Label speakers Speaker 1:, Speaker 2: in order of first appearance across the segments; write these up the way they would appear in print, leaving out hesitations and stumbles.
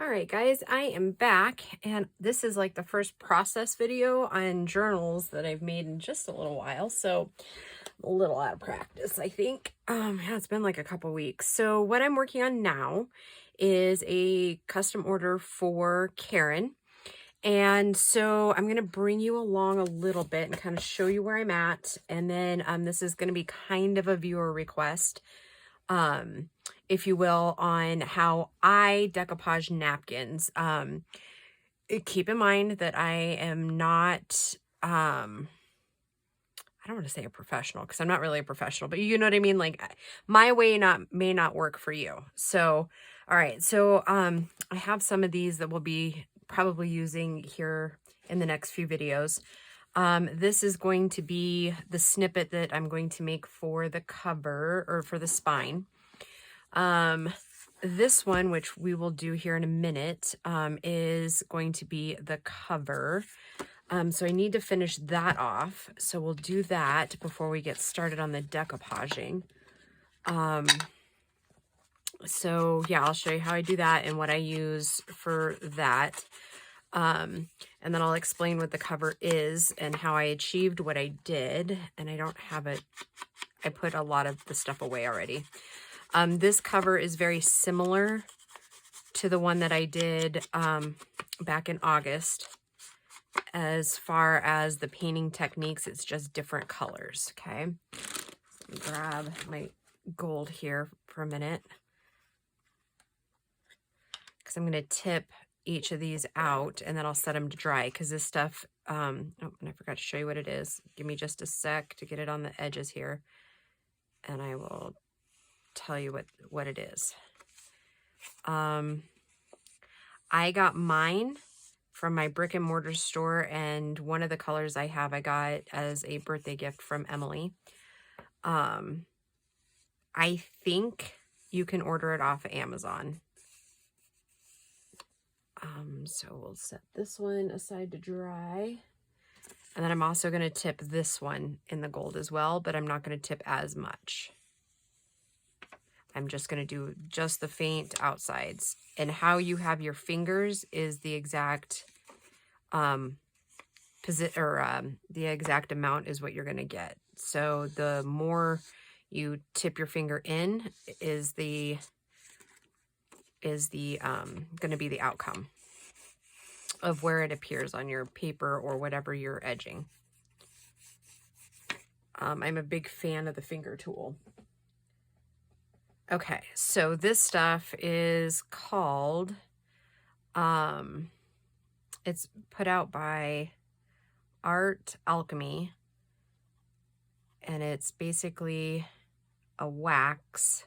Speaker 1: All right, guys, I am back, and this is like the first process video on journals that I've made in just a little while, so I'm a little out of practice, I think. Yeah, it's been like a couple weeks. So what I'm working on now is a custom order for Karen, and so I'm going to bring you along a little bit and kind of show you where I'm at, and then this is going to be kind of a viewer request, if you will, on how I decoupage napkins. Keep in mind that I am not, I don't want to say a professional because I'm not really a professional, but you know what I mean? Like my way may not work for you. So, all right. So, I have some of these that we'll be probably using here in the next few videos. This is going to be the snippet that I'm going to make for the cover or for the spine. This one, which we will do here in a minute, is going to be the cover. So I need to finish that off. So we'll do that before we get started on the decoupaging. So yeah, I'll show you how I do that and what I use for that. And then I'll explain what the cover is and how I achieved what I did. And I don't have it. I put a lot of the stuff away already. This cover is very similar to the one that I did back in August. As far as the painting techniques, it's just different colors, okay? Let me grab my gold here for a minute, because I'm going to tip each of these out, and then I'll set them to dry, because this stuff, oh, and I forgot to show you what it is. Give me just a sec to get it on the edges here, and I will tell you what it is. I got mine from my brick and mortar store, and one of the colors I have I got as a birthday gift from Emily. I think you can order it off of Amazon. So we'll set this one aside to dry, and then I'm also going to tip this one in the gold as well, but I'm not going to tip as much. I'm just going to do just the faint outsides, and how you have your fingers is the exact the exact amount is what you're going to get. So the more you tip your finger in is going to be the outcome of where it appears on your paper or whatever you're edging. I'm a big fan of the finger tool. Okay, so this stuff is called, it's put out by Art Alchemy, and it's basically a wax,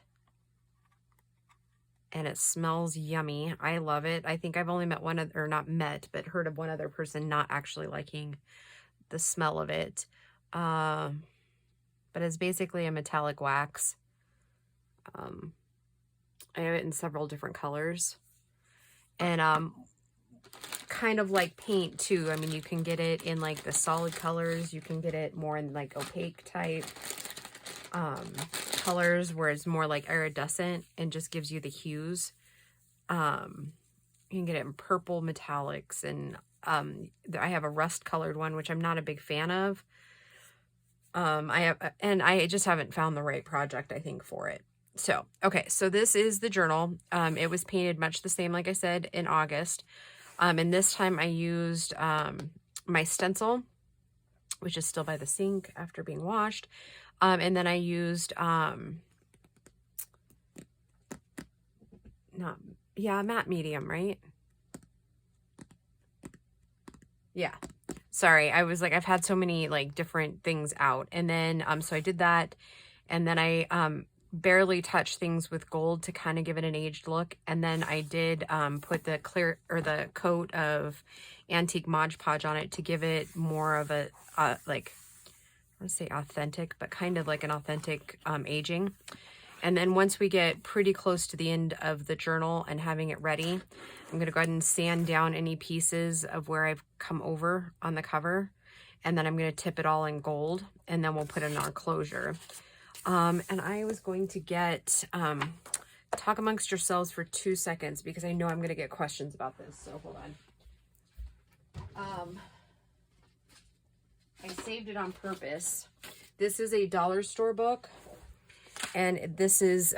Speaker 1: and it smells yummy. I love it. I think I've only met one other, or not met, but heard of one other person not actually liking the smell of it. But it's basically a metallic wax. I have it in several different colors, and kind of like paint too. I mean, you can get it in like the solid colors, you can get it more in like opaque type colors where it's more like iridescent and just gives you the hues. You can get it in purple metallics, and I have a rust colored one, which I'm not a big fan of. I just haven't found the right project, I think, for it. So, okay, so this is the journal. It was painted much the same, like I said, in August. And this time I used my stencil, which is still by the sink after being washed. And then I used, matte medium, right? Yeah. Sorry, I was like, I've had so many like different things out. And then, so I did that. And then I barely touched things with gold to kind of give it an aged look. And then I did put the clear, or the coat of antique Mod Podge on it to give it more of a, like, I want to say authentic, but kind of like an authentic aging. And then once we get pretty close to the end of the journal and having it ready, I'm going to go ahead and sand down any pieces of where I've come over on the cover. And then I'm going to tip it all in gold, and then we'll put it in our closure. And I was going to get talk amongst yourselves for 2 seconds because I know I'm going to get questions about this. So hold on. I saved it on purpose. This is a dollar store book, and this is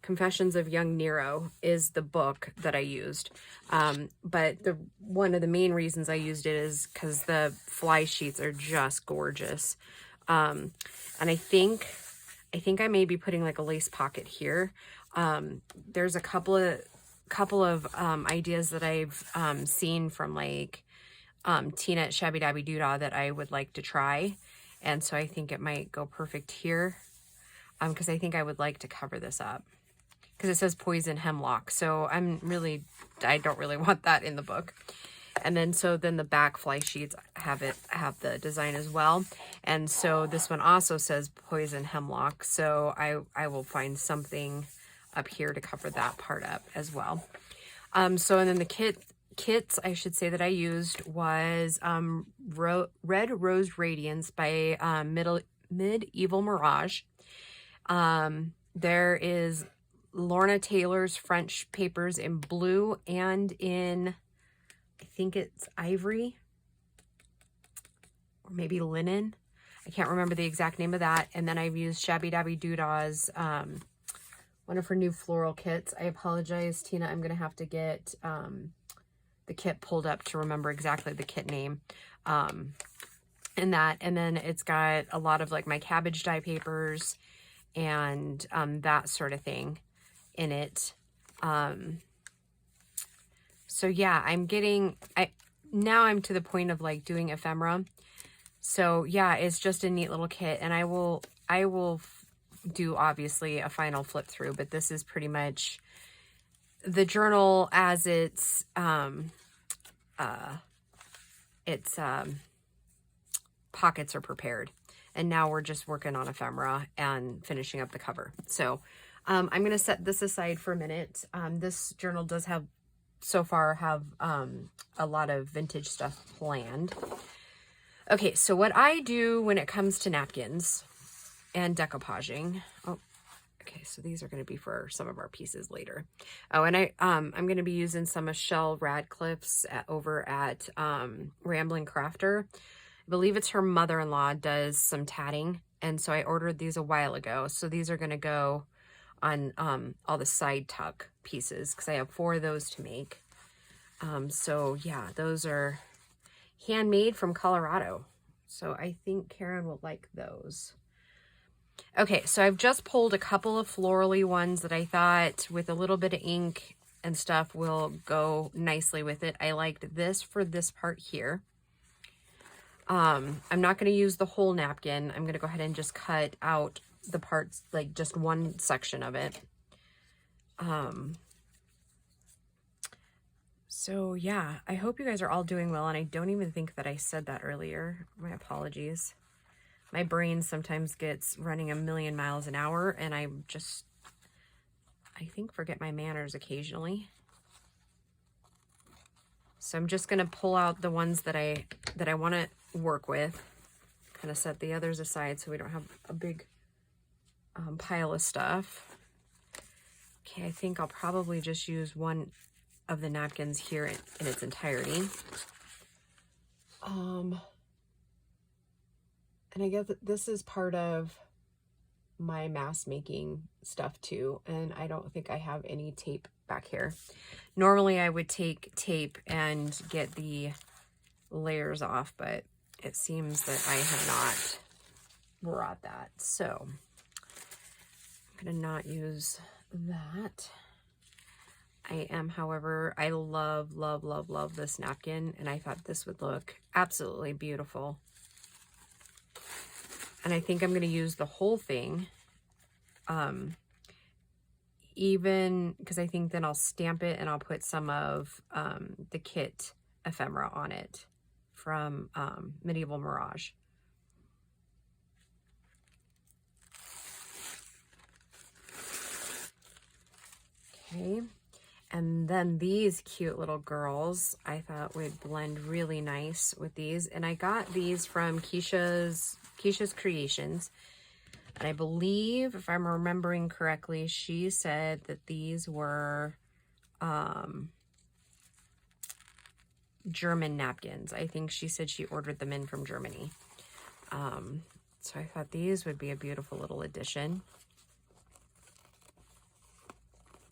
Speaker 1: Confessions of Young Nero is the book that I used. But one of the main reasons I used it is because the fly sheets are just gorgeous. And I think I may be putting like a lace pocket here. There's a couple of ideas that I've seen from like Tina at Shabby Dabby Doodah that I would like to try, and so I think it might go perfect here, because I think I would like to cover this up because it says poison hemlock, so I don't really want that in the book. And then then the back fly sheets have the design as well, and so this one also says poison hemlock, so I will find something up here to cover that part up as well. And then the kits I should say that I used was Red Rose Radiance by Medieval Mirage. There is Lorna Taylor's French papers in blue and in, I think it's ivory or maybe linen. I can't remember the exact name of that. And then I've used Shabby Dabby Doodah's one of her new floral kits. I apologize, Tina, I'm gonna have to get the kit pulled up to remember exactly the kit name. And then it's got a lot of like my cabbage dye papers and that sort of thing in it. So yeah, now I'm to the point of like doing ephemera. So yeah, it's just a neat little kit, and I will do obviously a final flip through, but this is pretty much the journal as its pockets are prepared, and now we're just working on ephemera and finishing up the cover. So I'm going to set this aside for a minute. This journal does have a lot of vintage stuff planned. Okay, so what I do when it comes to napkins and decoupaging, okay, so these are going to be for some of our pieces later. Oh, and I'm going to be using some of Shell Radcliffe's over at Rambling Crafter. I believe it's her mother-in-law does some tatting, and so I ordered these a while ago. So these are going to go on all the side tuck pieces because I have 4 of those to make. So yeah, those are handmade from Colorado. So I think Karen will like those. Okay, so I've just pulled a couple of florally ones that I thought with a little bit of ink and stuff will go nicely with it. I liked this for this part here. I'm not going to use the whole napkin. I'm going to go ahead and just cut out the parts, like just one section of it. So yeah, I hope you guys are all doing well, and I don't even think that I said that earlier. My apologies. My brain sometimes gets running a million miles an hour, and I think forget my manners occasionally. So I'm just gonna pull out the ones that I want to work with, kind of set the others aside so we don't have a big pile of stuff. Okay, I think I'll probably just use one of the napkins here in its entirety. And I guess that this is part of my mask making stuff too, and I don't think I have any tape back here. Normally I would take tape and get the layers off, but it seems that I have not brought that, so I'm gonna not use that. I am, however, I love, love, love, love this napkin, and I thought this would look absolutely beautiful. And I think I'm going to use the whole thing, even because I think then I'll stamp it and I'll put some of the kit ephemera on it from Medieval Mirage. Okay. And then these cute little girls I thought would blend really nice with these. And I got these from Keisha's Creations. And I believe, if I'm remembering correctly, she said that these were German napkins. I think she said she ordered them in from Germany. So I thought these would be a beautiful little addition.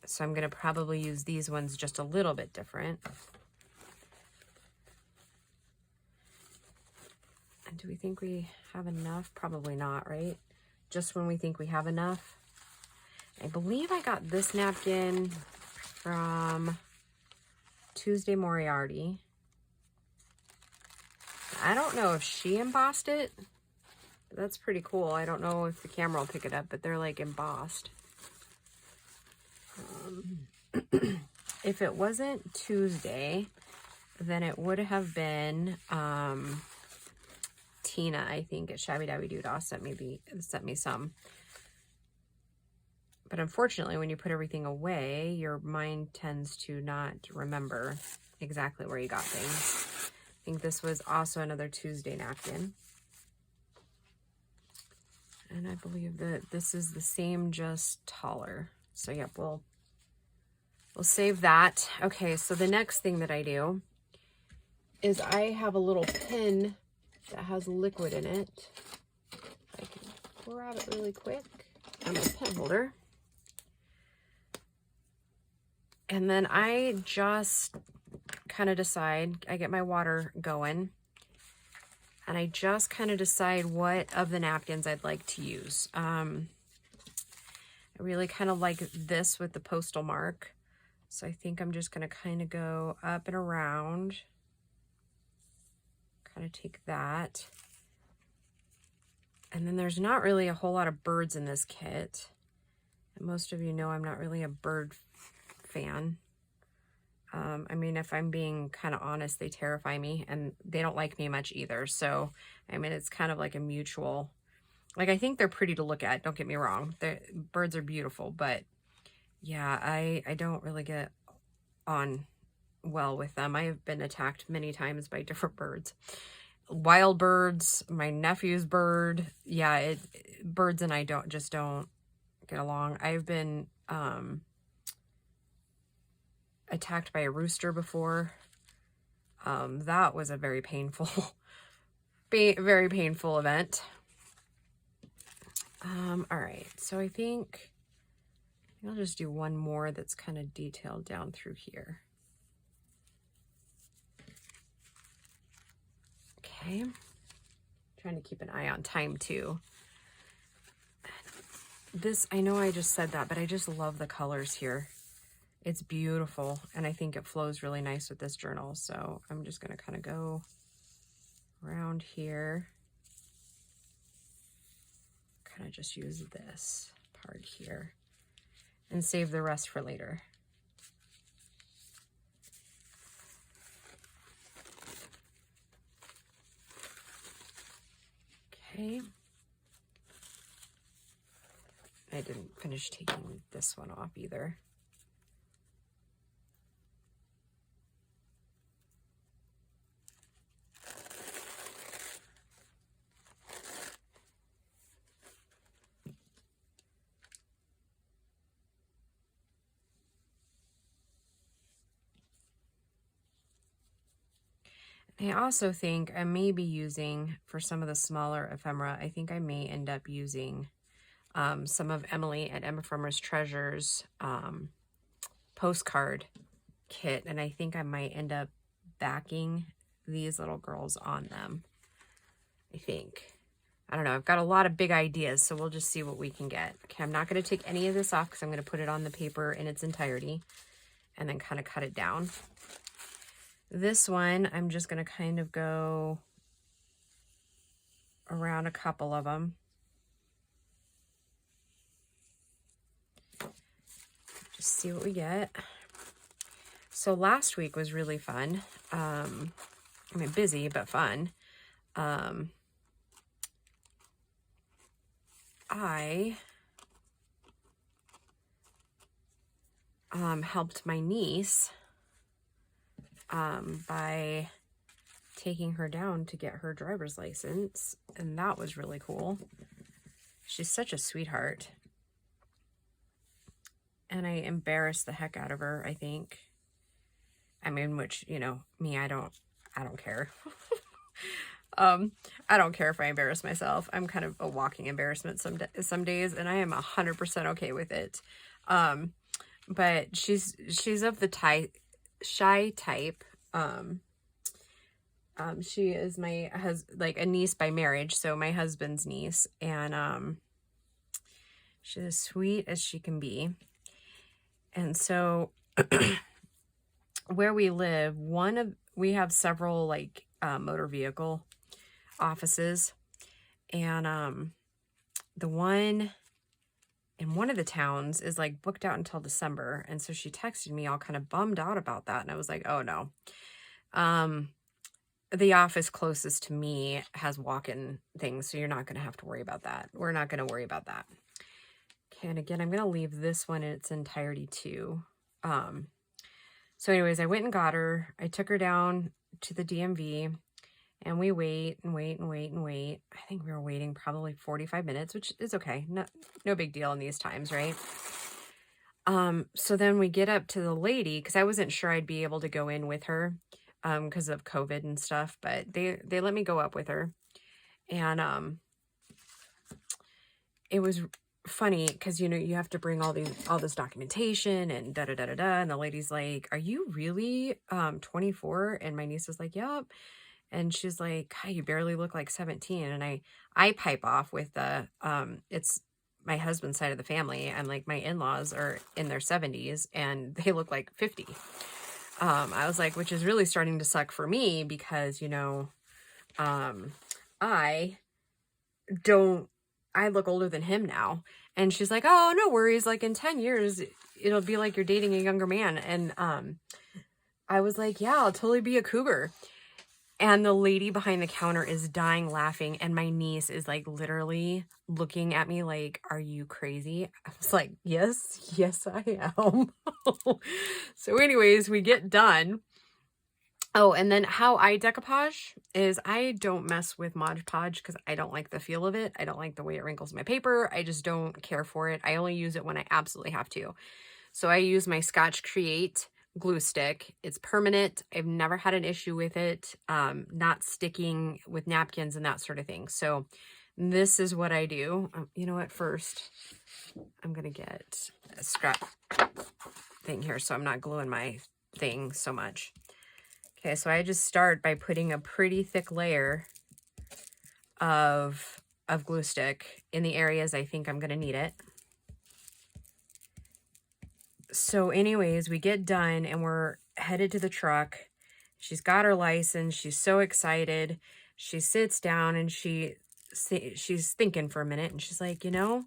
Speaker 1: So I'm going to probably use these ones just a little bit different. And do we think we have enough? Probably not, right? Just when we think we have enough. I believe I got this napkin from Tuesday Moriarty. I don't know if she embossed it. That's pretty cool. I don't know if the camera will pick it up, but they're like embossed. If it wasn't Tuesday, then it would have been Tina, I think, at Shabby Dabby Doodah sent me some. But unfortunately, when you put everything away, your mind tends to not remember exactly where you got things. I think this was also another Tuesday napkin. And I believe that this is the same, just taller. So yep, we'll save that. Okay, so the next thing that I do is I have a little pin that has liquid in it. I can grab it really quick. I'm a pen holder. And then I just kind of decide, I get my water going, and I just kind of decide what of the napkins I'd like to use. I really kind of like this with the postal mark. So I think I'm just going to kind of go up and around. Kind of take that. And then there's not really a whole lot of birds in this kit. And most of you know I'm not really a bird fan. I mean, if I'm being kind of honest, they terrify me and they don't like me much either. So, I mean, it's kind of like a mutual, like, I think they're pretty to look at. Don't get me wrong. Birds are beautiful, but yeah, I don't really get on well with them. I have been attacked many times by different birds. Wild birds, my nephew's bird. Yeah, birds and I don't get along. I've been, attacked by a rooster before. That was a very painful, very painful event. All right, so I think I'll just do one more that's kind of detailed down through here. Okay, trying to keep an eye on time too. This, I know I just said that, but I just love the colors here. It's beautiful, and I think it flows really nice with this journal. So I'm just going to kind of go around here. Kind of just use this part here and save the rest for later. Okay. I didn't finish taking this one off either. I also think I may be using, for some of the smaller ephemera, I think I may end up using some of Emily at Ephemera's Treasures postcard kit, and I think I might end up backing these little girls on them. I think. I don't know. I've got a lot of big ideas, so we'll just see what we can get. Okay, I'm not going to take any of this off because I'm going to put it on the paper in its entirety and then kind of cut it down. This one, I'm just going to kind of go around a couple of them. Just see what we get. So last week was really fun. I mean, busy, but fun. I helped my niece by taking her down to get her driver's license, and that was really cool. She's such a sweetheart. And I embarrassed the heck out of her, I think. I mean, which, you know, me, I don't care. I don't care if I embarrass myself. I'm kind of a walking embarrassment some days, and I am 100% okay with it. But she's of the shy type. She is like a niece by marriage, so my husband's niece, and she's as sweet as she can be. And so where we live, we have several like motor vehicle offices, and the one in one of the towns is like booked out until December. And so she texted me all kind of bummed out about that, and I was like, oh no. The office closest to me has walk-in things, so you're not going to have to worry about that. We're not going to worry about that. Okay, and again, I'm going to leave this one in its entirety too. So anyways, I went and got her. I took her down to the DMV, and we wait and wait and wait and wait. I think we were waiting probably 45 minutes, which is okay. No big deal in these times, right? So then we get up to the lady, because I wasn't sure I'd be able to go in with her because of COVID and stuff, but they let me go up with her. And it was funny because, you know, you have to bring all this documentation and da-da-da-da-da, and the lady's like, are you really 24? And my niece was like, yep. And she's like, God, you barely look like 17. And I pipe off with it's my husband's side of the family, and like my in-laws are in their 70s and they look like 50. I was like, which is really starting to suck for me because, you know, I look older than him now. And she's like, oh, no worries. Like in 10 years, it'll be like you're dating a younger man. And I was like, yeah, I'll totally be a cougar. And the lady behind the counter is dying laughing. And my niece is like literally looking at me like, are you crazy? I was like, yes, I am. So anyways, we get done. Oh, and then how I decoupage is I don't mess with Mod Podge because I don't like the feel of it. I don't like the way it wrinkles my paper. I just don't care for it. I only use it when I absolutely have to. So I use my Scotch Create glue stick. It's permanent. I've never had an issue with it not sticking with napkins and that sort of thing. So this is what I do. You know what? First, I'm going to get a scrap thing here so I'm not gluing my thing so much. Okay, so I just start by putting a pretty thick layer of glue stick in the areas I think I'm going to need it. So anyways, we get done and we're headed to the truck. She's got her license. She's so excited. She sits down and she's thinking for a minute, and she's like, you know,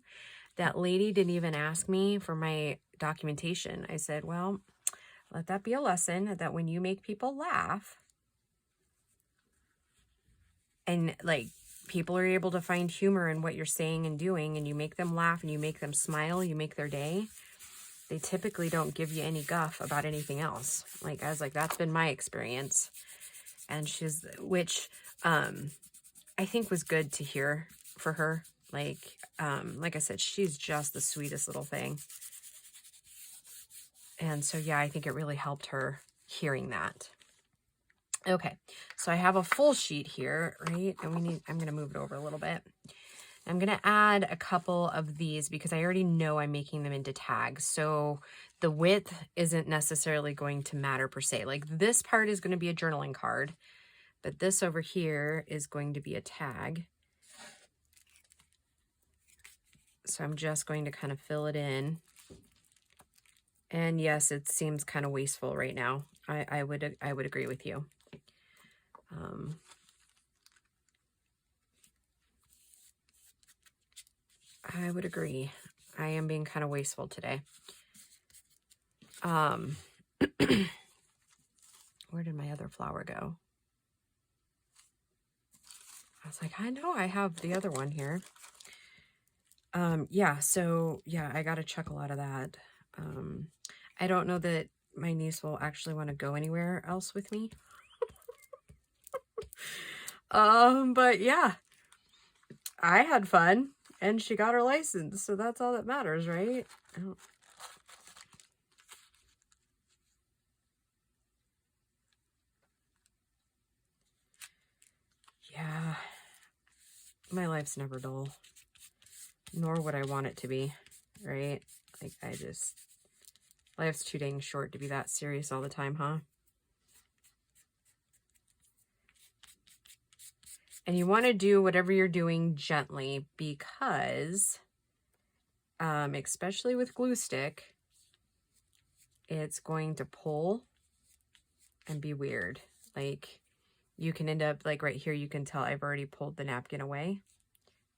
Speaker 1: that lady didn't even ask me for my documentation. I said, well, let that be a lesson that when you make people laugh and like people are able to find humor in what you're saying and doing, and you make them laugh and you make them smile, you make their day, they typically don't give you any guff about anything else. Like, I was like, that's been my experience. And which I think was good to hear for her. Like I said, she's just the sweetest little thing. And so, yeah, I think it really helped her hearing that. Okay, so I have a full sheet here, right? And I'm going to move it over a little bit. I'm going to add a couple of these because I already know I'm making them into tags. So the width isn't necessarily going to matter per se. Like this part is going to be a journaling card, but this over here is going to be a tag. So I'm just going to kind of fill it in. And yes, it seems kind of wasteful right now. I would agree with you. I would agree. I am being kind of wasteful today. Where did my other flower go? I was like, I know I have the other one here. Yeah, so yeah, I got a chuckle out of that. I don't know that my niece will actually want to go anywhere else with me. But yeah, I had fun. And she got her license, so that's all that matters, right? Oh. Yeah, my life's never dull, nor would I want it to be, right? Like, life's too dang short to be that serious all the time, huh? And you want to do whatever you're doing gently because, especially with glue stick, it's going to pull and be weird. Like, you can end up, like right here, you can tell I've already pulled the napkin away.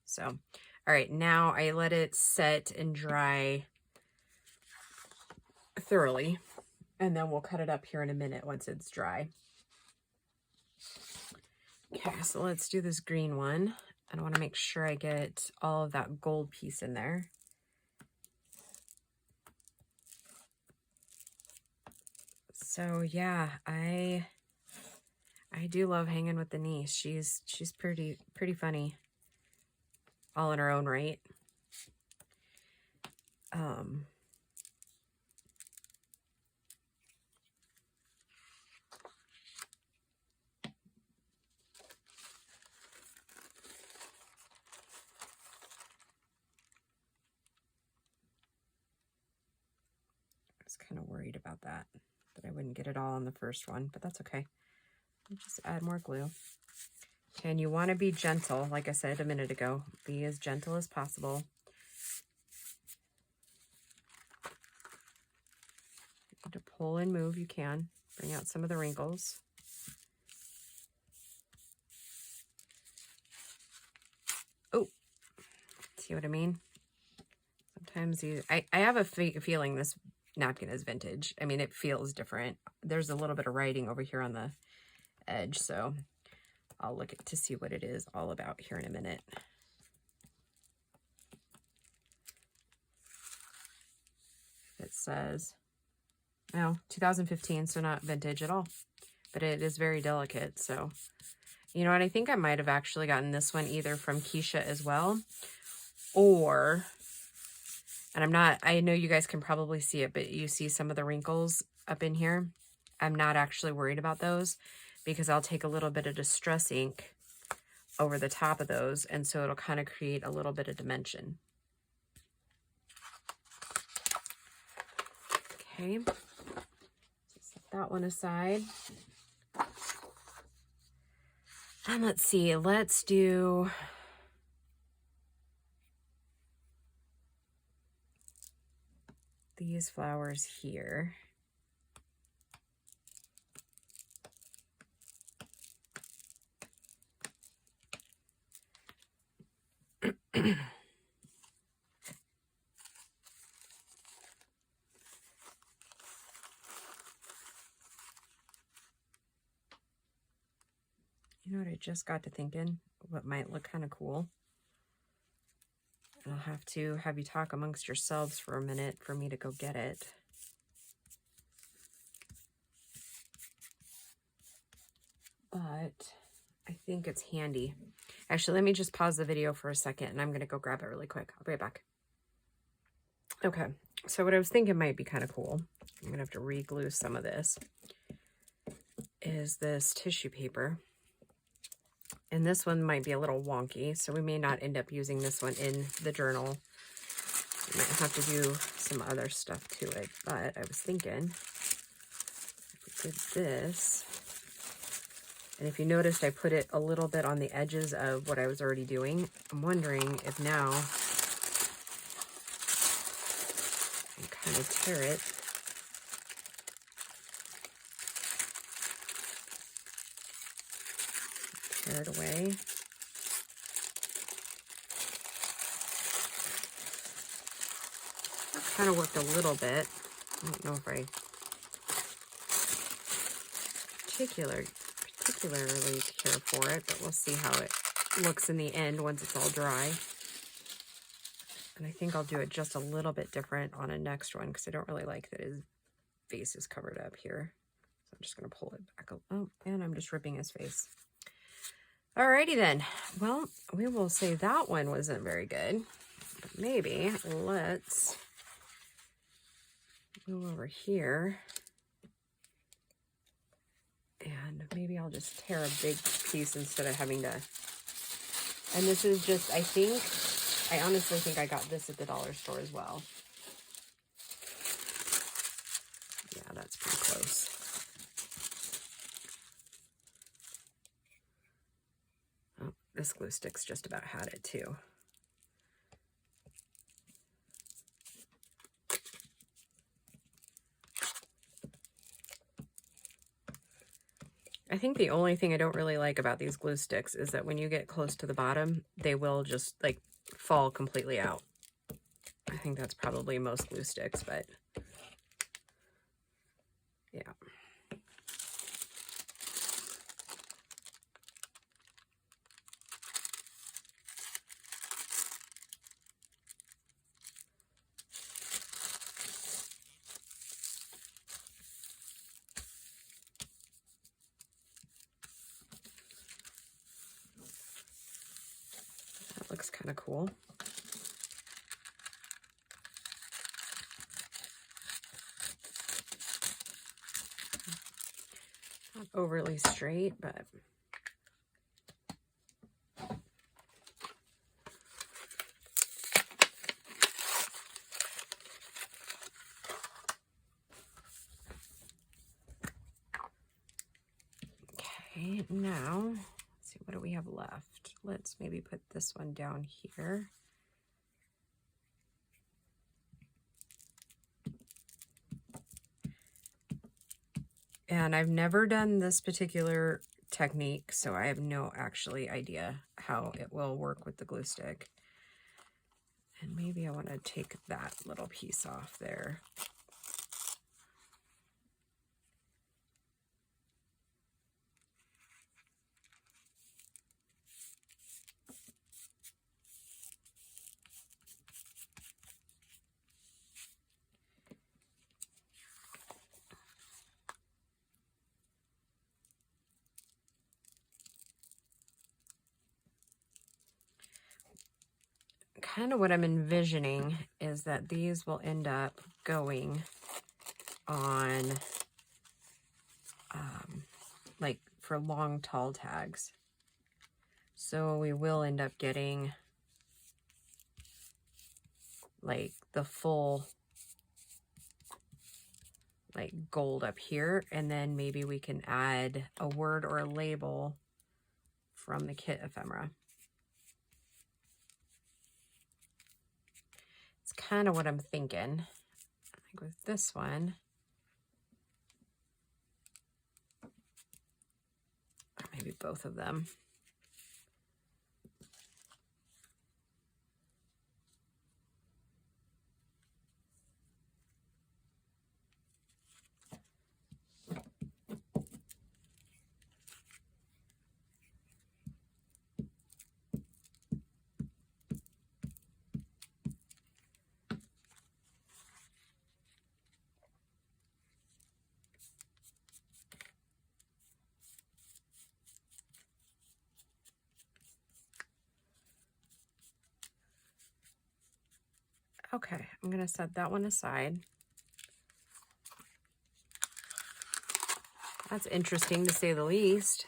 Speaker 1: So, all right, now I let it set and dry thoroughly, and then we'll cut it up here in a minute once it's dry. Okay, so let's do this green one. And I want to make sure I get all of that gold piece in there. So yeah, I do love hanging with the niece. She's pretty funny, all in her own right. I was kind of worried about that I wouldn't get it all on the first one, but that's okay. We'll just add more glue. Okay, and you want to be gentle, like I said a minute ago. Be as gentle as possible. To pull and move, you can. Bring out some of the wrinkles. Oh, see what I mean? Sometimes I have a feeling this napkin is vintage. I mean, it feels different. There's a little bit of writing over here on the edge, so I'll look to see what it is all about here in a minute. It says, no, 2015, so not vintage at all, but it is very delicate. So, you know what? I think I might have actually gotten this one either from Keisha as well, or, and I know you guys can probably see it, but you see some of the wrinkles up in here. I'm not actually worried about those because I'll take a little bit of Distress ink over the top of those, and so it'll kind of create a little bit of dimension. Okay, set that one aside. And let's see, let's do these flowers here. You know what I just got to thinking? What might look kind of cool? And I'll have to have you talk amongst yourselves for a minute for me to go get it. But I think it's handy. Actually, let me just pause the video for a second and I'm going to go grab it really quick. I'll be right back. Okay, so what I was thinking might be kind of cool, I'm going to have to re-glue some of this, is this tissue paper. And this one might be a little wonky, so we may not end up using this one in the journal. We might have to do some other stuff to it, but I was thinking if we did this, and if you noticed I put it a little bit on the edges of what I was already doing, I'm wondering if now I can kind of tear it. Tear it away. That kind of worked a little bit. I don't know if I particularly care for it, but we'll see how it looks in the end once it's all dry. And I think I'll do it just a little bit different on a next one because I don't really like that his face is covered up here. So I'm just going to pull it back. Oh, and I'm just ripping his face. Alrighty then. Well, we will say that one wasn't very good. But maybe let's move over here. And maybe I'll just tear a big piece instead of having to. And this is just, I honestly think I got this at the dollar store as well. Yeah, that's pretty close. Oh, this glue stick's just about had it too. I think the only thing I don't really like about these glue sticks is that when you get close to the bottom, they will just like fall completely out. I think that's probably most glue sticks, but yeah. That looks kind of cool. Not overly straight, but okay, now let's see, what do we have left? Let's maybe put this one down here. And I've never done this particular technique, so I have no actually idea how it will work with the glue stick. And maybe I want to take that little piece off there. Kind of what I'm envisioning is that these will end up going on like for long tall tags. So we will end up getting like the full like gold up here, and then maybe we can add a word or a label from the kit ephemera. It's kind of what I'm thinking. I think with this one, or maybe both of them. Okay, I'm going to set that one aside. That's interesting to say the least.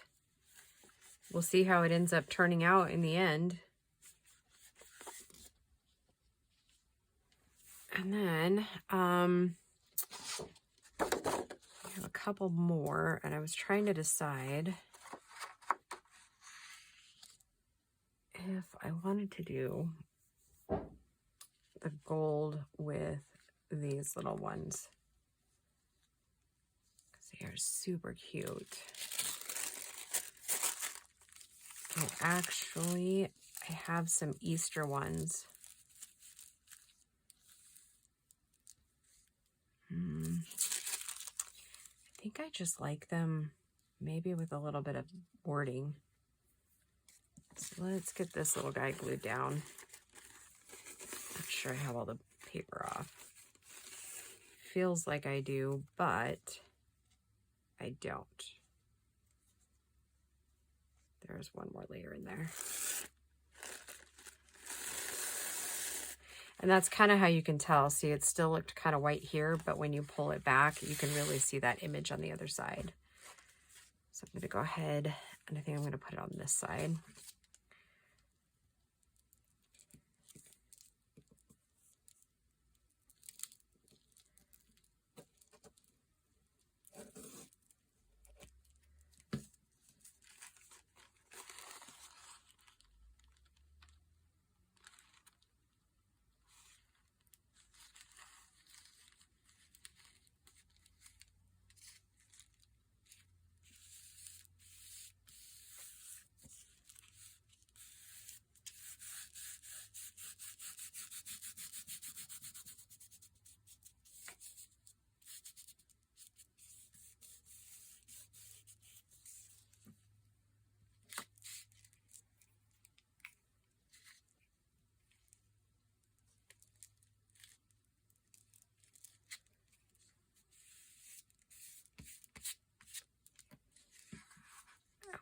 Speaker 1: We'll see how it ends up turning out in the end. And then I have a couple more, and I was trying to decide if I wanted to do the gold with these little ones, because they are super cute. And actually, I have some Easter ones. I think I just like them maybe with a little bit of wording. So let's get this little guy glued down. Not sure I have all the paper off. Feels like I do, but I don't. There's one more layer in there. And that's kind of how you can tell. See, it still looked kind of white here, but when you pull it back, you can really see that image on the other side. So I'm going to go ahead, and I think I'm going to put it on this side.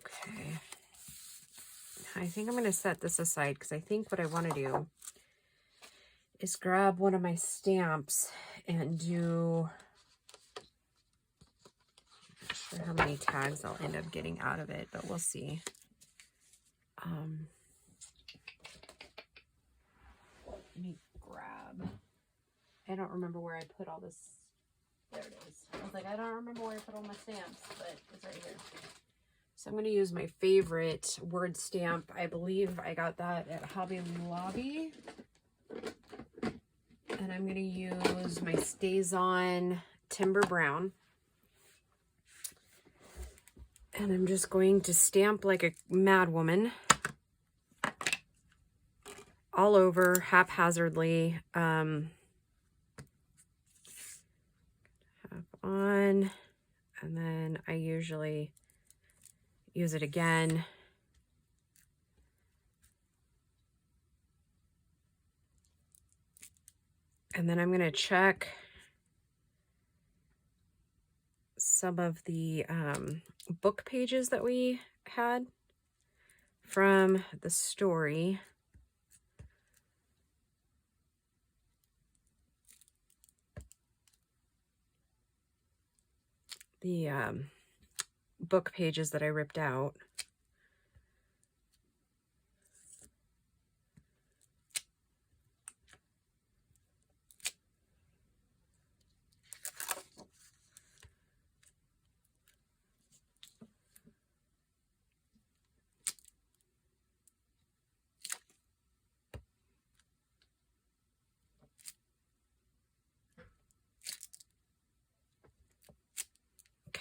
Speaker 1: Okay. I think I'm going to set this aside because I think what I want to do is grab one of my stamps and do, I'm not sure how many tags I'll end up getting out of it, but we'll see. Let me grab, I don't remember where I put all this. There it is. I was like, I don't remember where I put all my stamps, but it's right here. So I'm going to use my favorite word stamp. I believe I got that at Hobby Lobby. And I'm going to use my Stays On Timber Brown. And I'm just going to stamp like a mad woman all over haphazardly. Half on, and then I usually use it again. And then I'm going to check some of the book pages that we had from the story. The book pages that I ripped out.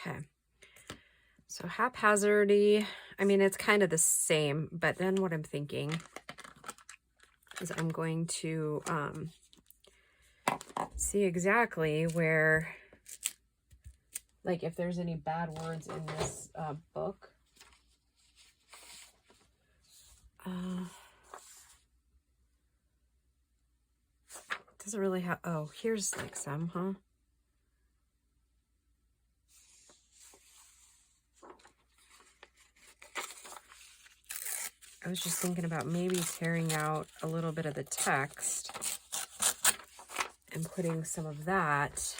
Speaker 1: Okay, so haphazardy, I mean, it's kind of the same, but then what I'm thinking is I'm going to see exactly where, like if there's any bad words in this book. Doesn't really have, oh, here's like some, huh? I was just thinking about maybe tearing out a little bit of the text and putting some of that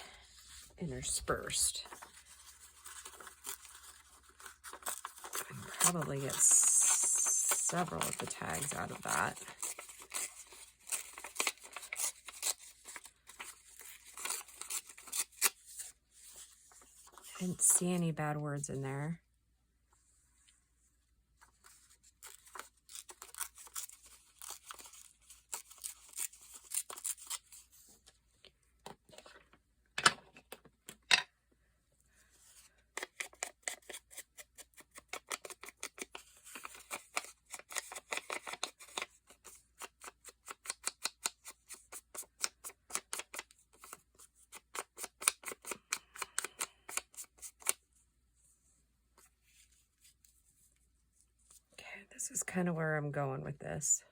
Speaker 1: interspersed. I can probably get several of the tags out of that. I didn't see any bad words in there. This is kind of where I'm going with this.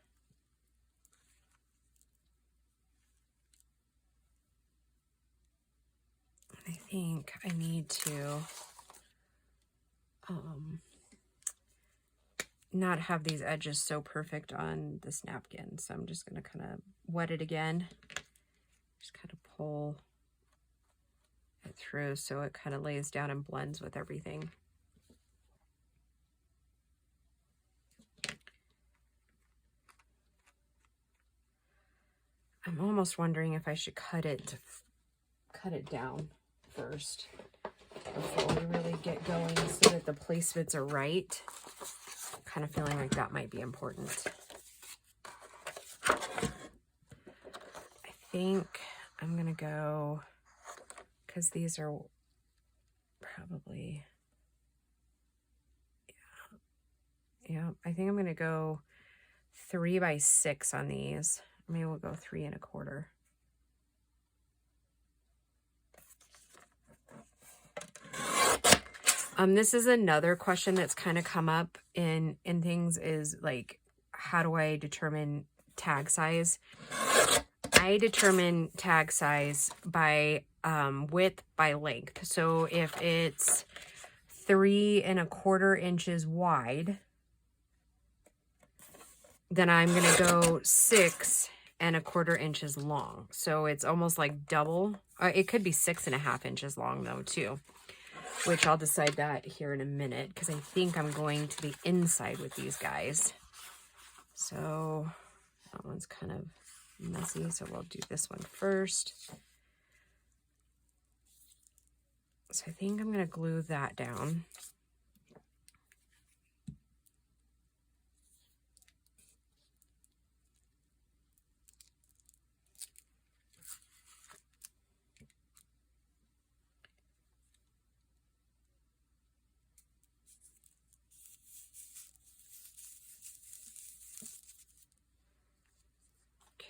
Speaker 1: I think I need to not have these edges so perfect on this napkin. So I'm just going to kind of wet it again. Just kind of pull it through so it kind of lays down and blends with everything. I'm almost wondering if I should cut it down first before we really get going so that the placements are right. I'm kind of feeling like that might be important. I think I'm gonna go, because these are probably, yeah, I think I'm gonna go 3 by 6 on these. Maybe we'll go 3 1/4. This is another question that's kind of come up in things, is like, how do I determine tag size? I determine tag size by width by length. So if it's 3 1/4 inches wide, then I'm going to go 6 1/4 inches long. So it's almost like double. It could be 6 1/2 inches long though too, which I'll decide that here in a minute, because I think I'm going to the inside with these guys. So that one's kind of messy, so we'll do this one first. So I think I'm going to glue that down.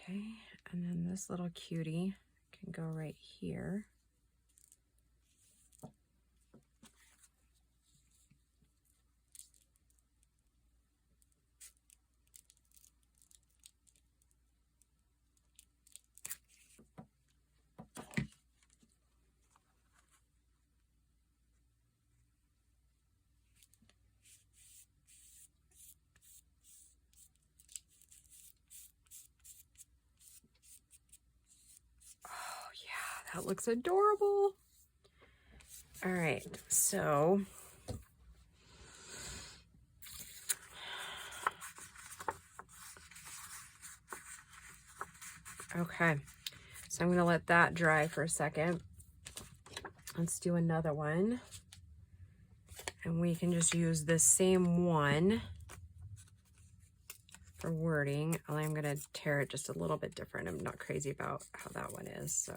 Speaker 1: Okay, and then this little cutie can go right here. That looks adorable. All right, so okay, so I'm gonna let that dry for a second. Let's do another one, and we can just use the same one for wording. I'm gonna tear it just a little bit different. I'm not crazy about how that one is, so.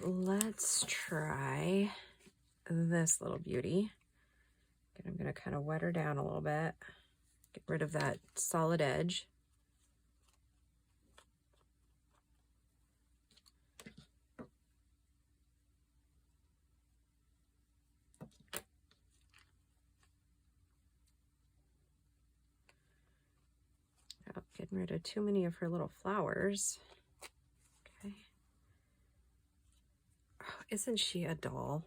Speaker 1: Let's try this little beauty. And I'm going to kind of wet her down a little bit, get rid of that solid edge. Oh, getting rid of too many of her little flowers. Okay. Oh, isn't she a doll?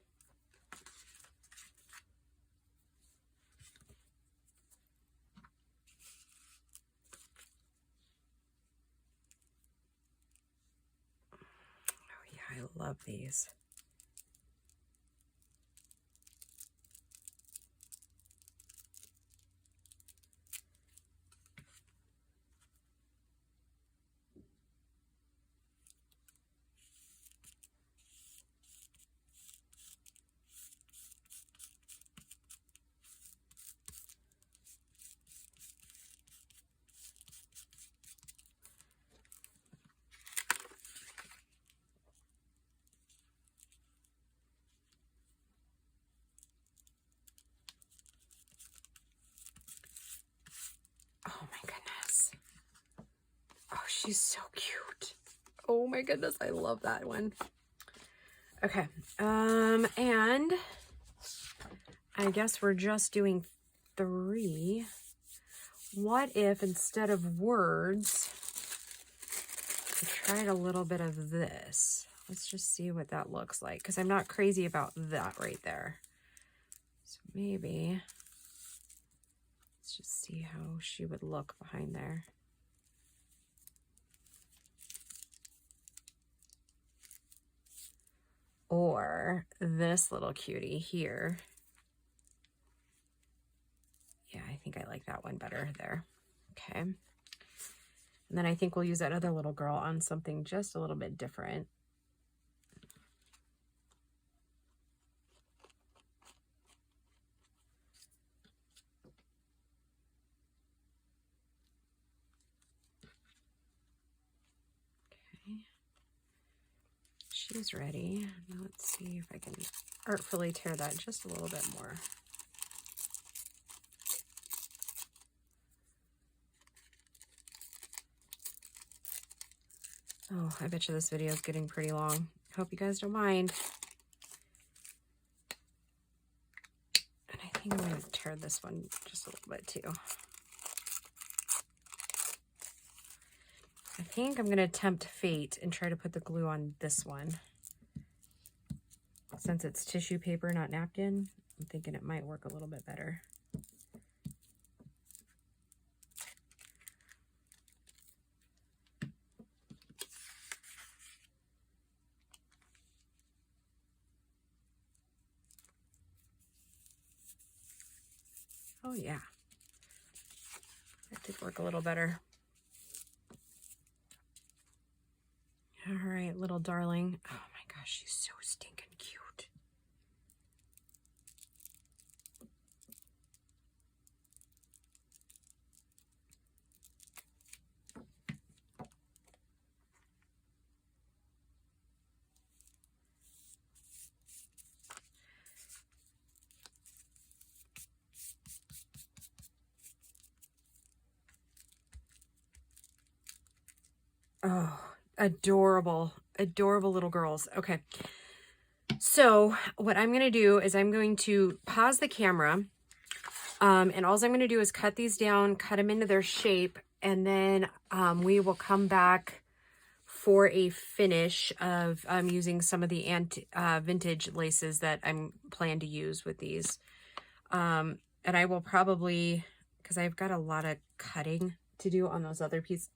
Speaker 1: Oh yeah, I love these. she's so cute. Oh my goodness, I love that one. Okay, and I guess we're just doing 3. What if instead of words, I tried a little bit of this? Let's just see what that looks like, because I'm not crazy about that right there. So maybe, let's just see how she would look behind there. Or this little cutie here. Yeah, I think I like that one better there. Okay. And then I think we'll use that other little girl on something just a little bit different. Okay. She's ready. Now let's see if I can artfully tear that just a little bit more. Oh, I bet you this video is getting pretty long. Hope you guys don't mind. And I think I'm going to tear this one just a little bit too. I think I'm going to tempt fate and try to put the glue on this one. Since it's tissue paper, not napkin, I'm thinking it might work a little bit better. Oh yeah, that did work a little better. All right, little darling. Oh my gosh, she's so stinking cute. Oh, adorable, adorable little girls. Okay. So what I'm going to do is I'm going to pause the camera. And all I'm going to do is cut these down, cut them into their shape, and then we will come back for a finish of using some of the vintage laces that I'm planning to use with these. And I will probably, because I've got a lot of cutting to do on those other pieces,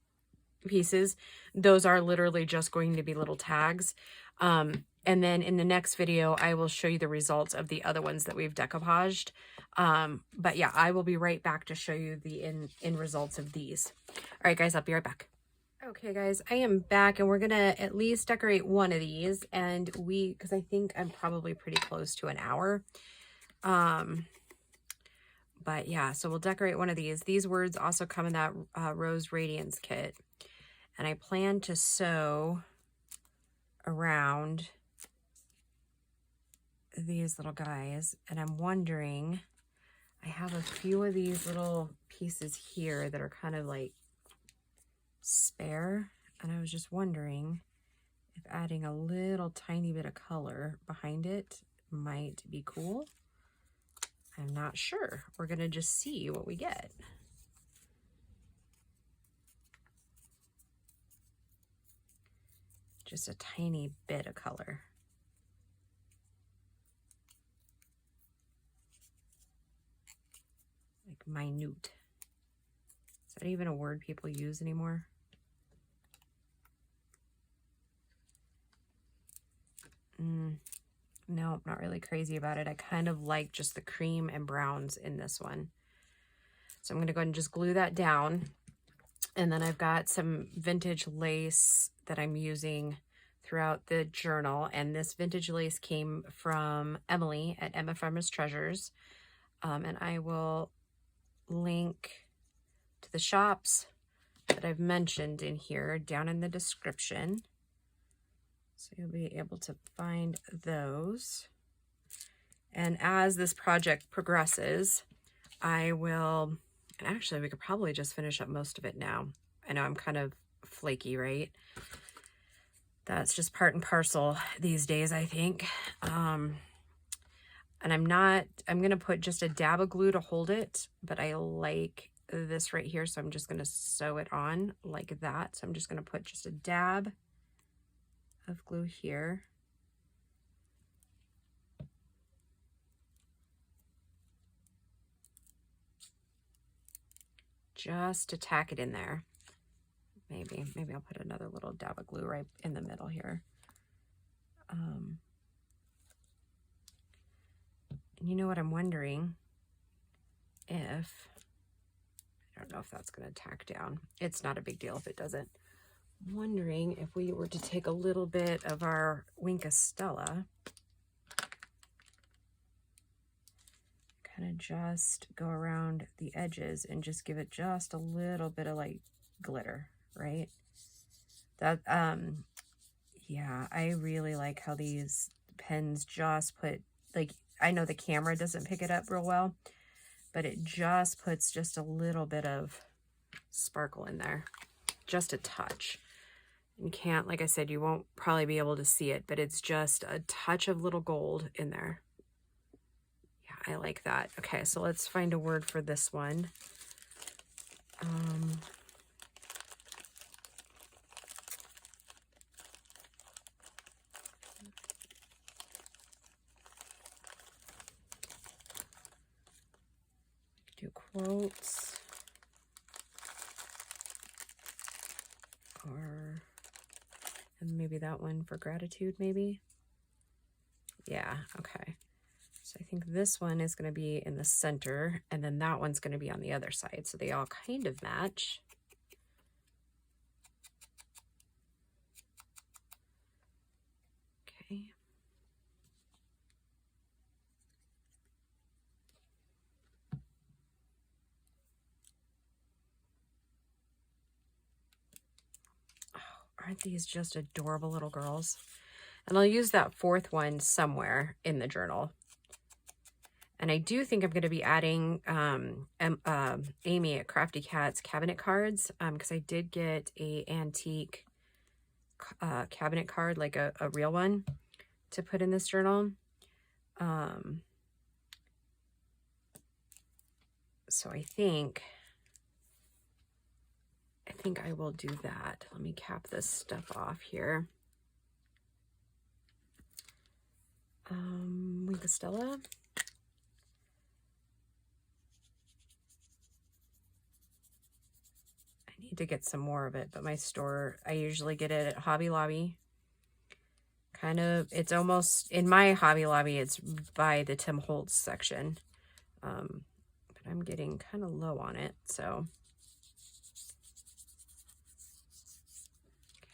Speaker 1: those are literally just going to be little tags. And then in the next video, I will show you the results of the other ones that we've decoupaged. But yeah, I will be right back to show you the end results of these. All right, guys, I'll be right back. Okay, guys, I am back, and we're going to at least decorate one of these. And because I think I'm probably pretty close to an hour. But yeah, so we'll decorate one of these. These words also come in that Rose Radiance kit. And I plan to sew around these little guys. And I'm wondering, I have a few of these little pieces here that are kind of like spare. And I was just wondering if adding a little tiny bit of color behind it might be cool. I'm not sure. We're going to just see what we get. Just a tiny bit of color. Like minute. Is that even a word people use anymore? No, not really crazy about it. I kind of like just the cream and browns in this one. So I'm going to go ahead and just glue that down. And then I've got some vintage lace that I'm using throughout the journal. And this vintage lace came from Emily at Emma Farmer's Treasures. And I will link to the shops that I've mentioned in here down in the description. So you'll be able to find those. And as this project progresses, I will, and actually we could probably just finish up most of it now. I know I'm kind of flaky, right? That's just part and parcel these days, I think. And I'm going to put just a dab of glue to hold it, but I like this right here, so I'm just going to sew it on like that. So I'm just going to put just a dab of glue here. Just to tack it in there. Maybe I'll put another little dab of glue right in the middle here. And you know what I'm wondering? If, I don't know if that's going to tack down. It's not a big deal if it doesn't. I'm wondering if we were to take a little bit of our Stella, kind of just go around the edges and just give it just a little bit of like glitter, right? That, yeah, I really like how these pens just put, like, I know the camera doesn't pick it up real well, but it just puts just a little bit of sparkle in there, just a touch. You can't, like I said, you won't probably be able to see it, but it's just a touch of little gold in there. Yeah, I like that. Okay, so let's find a word for this one. Do quotes, or, and maybe that one for gratitude, maybe. Yeah, okay. So I think this one is going to be in the center, and then that one's going to be on the other side, so they all kind of match. Okay. Aren't these just adorable little girls? And I'll use that fourth one somewhere in the journal. And I do think I'm going to be adding Amy at Crafty Cat's cabinet cards, because I did get a antique cabinet card, like a real one, to put in this journal. So I think I will do that. Let me cap this stuff off here. Stella. I need to get some more of it, but my store, I usually get it at Hobby Lobby. Kind of, it's almost, in my Hobby Lobby, it's by the Tim Holtz section. But I'm getting kind of low on it, so.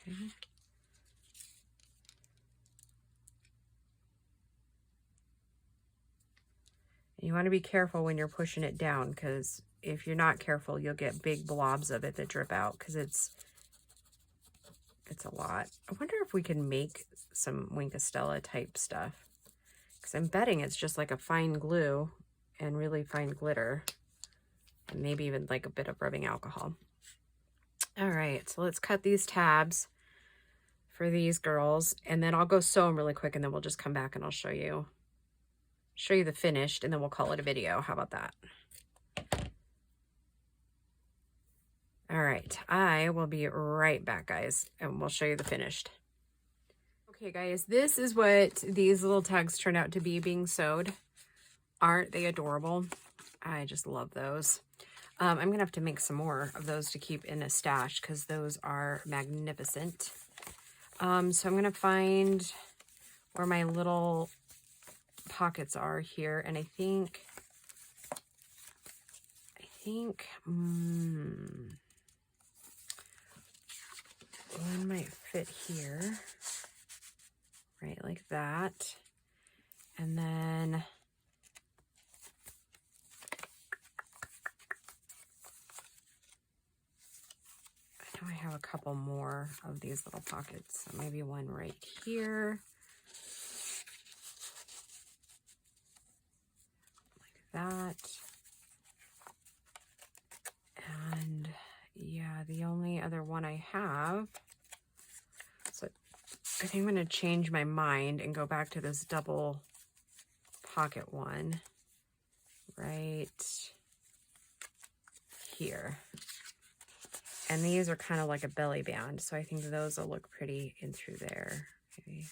Speaker 1: Okay. You want to be careful when you're pushing it down, because if you're not careful, you'll get big blobs of it that drip out, because it's a lot. I wonder if we can make some Stella type stuff, because I'm betting it's just like a fine glue and really fine glitter, and maybe even like a bit of rubbing alcohol. All right, so let's cut these tabs for these girls, and then I'll go sew them really quick, and then we'll just come back and I'll show you the finished, and then we'll call it a video. How about that? All right, I will be right back, guys, and we'll show you the finished. Okay, guys, this is what these little tags turn out to be being sewed. Aren't they adorable? I just love those. I'm gonna have to make some more of those to keep in a stash, because those are magnificent. So I'm gonna find where my little pockets are here, and I think one might fit here, right, like that. And then I know I have a couple more of these little pockets, so maybe one right here, like that. And yeah, the only other one I have. So I think I'm going to change my mind and go back to this double pocket one right here. And these are kind of like a belly band, so I think those will look pretty in through there. Maybe.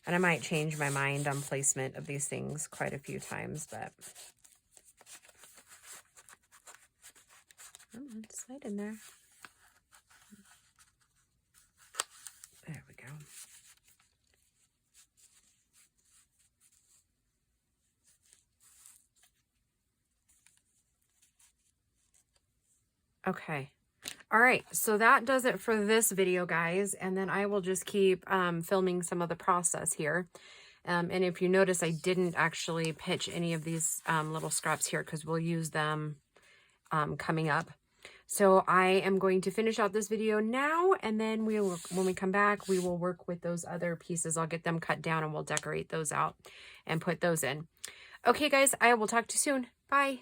Speaker 1: And I might change my mind on placement of these things quite a few times, but come on, slide in there. There we go. Okay. All right, so that does it for this video, guys, and then I will just keep filming some of the process here. And if you notice, I didn't actually pitch any of these little scraps here because we'll use them coming up. So I am going to finish out this video now, and then when we come back, we will work with those other pieces. I'll get them cut down and we'll decorate those out and put those in. Okay, guys, I will talk to you soon. Bye.